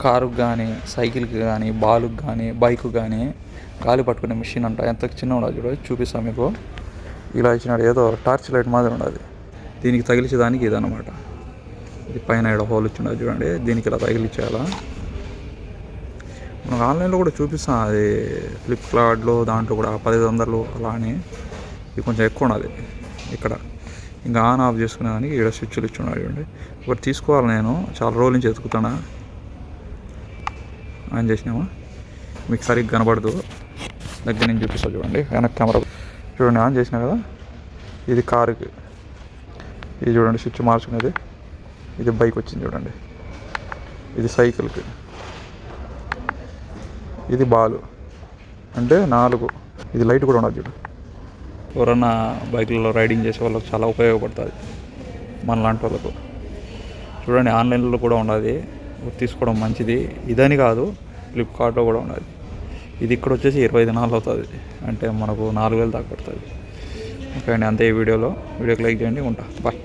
కారుకు కానీ, సైకిల్కి కానీ, బాలుకి కానీ, బైక్ కానీ గాలి పట్టుకునే మిషన్ అంట. ఎంత చిన్న ఉండదు చూడండి, చూపిస్తాను మీకు. ఇలా ఇచ్చినాడు, ఏదో టార్చ్ లైట్ మాదిరి ఉండదు. దీనికి తగిలించేదానికి ఇదన్నమాట. ఇది పైన ఇక్కడ హోల్ ఇచ్చిండదు చూడండి, దీనికి ఇలా తగిలించేయాలా. మనకు ఆన్లైన్లో కూడా చూపిస్తాం, అది ఫ్లిప్కార్ట్లో దాంట్లో కూడా 1500 అలా అని. ఇది కొంచెం ఎక్కువ ఉన్నది ఇక్కడ. ఇంకా ఆన్ ఆఫ్ చేసుకునేదానికి ఇక్కడ స్విచ్లు ఇచ్చున్నాడు చూడండి. ఒకటి తీసుకోవాలి, నేను చాలా రోజుల నుంచి ఎతుకుతాను. ఆన్ చేసినామా, మీకు సరిగ్గా కనబడదు, దగ్గర నుంచి చూపిస్తా చూడండి. వెనక్ కెమెరా చూడండి, ఆన్ చేసినా కదా. ఇది కారుకి, ఇది చూడండి స్విచ్ మార్చుకునేది. ఇది బైక్ వచ్చింది చూడండి, ఇది సైకిల్కి, ఇది బాలు అంటే 4. ఇది లైట్ కూడా ఉండదు చూడు. ఎవరన్నా బైక్లలో రైడింగ్ చేసే వాళ్ళకి చాలా ఉపయోగపడుతుంది, మన లాంటి వాళ్ళకు. చూడండి ఆన్లైన్లో కూడా ఉన్నది, తీసుకోవడం మంచిది. ఇదని కాదు, ఫ్లిప్కార్ట్లో కూడా ఉన్నది. ఇది ఇక్కడ వచ్చేసి 25 దినాలు అవుతుంది, అంటే మనకు 4000 దాకా పడుతుంది. ఓకే అండి, అంతే ఈ వీడియోకి లైక్ చేయండి, ఉంటా, బాయ్.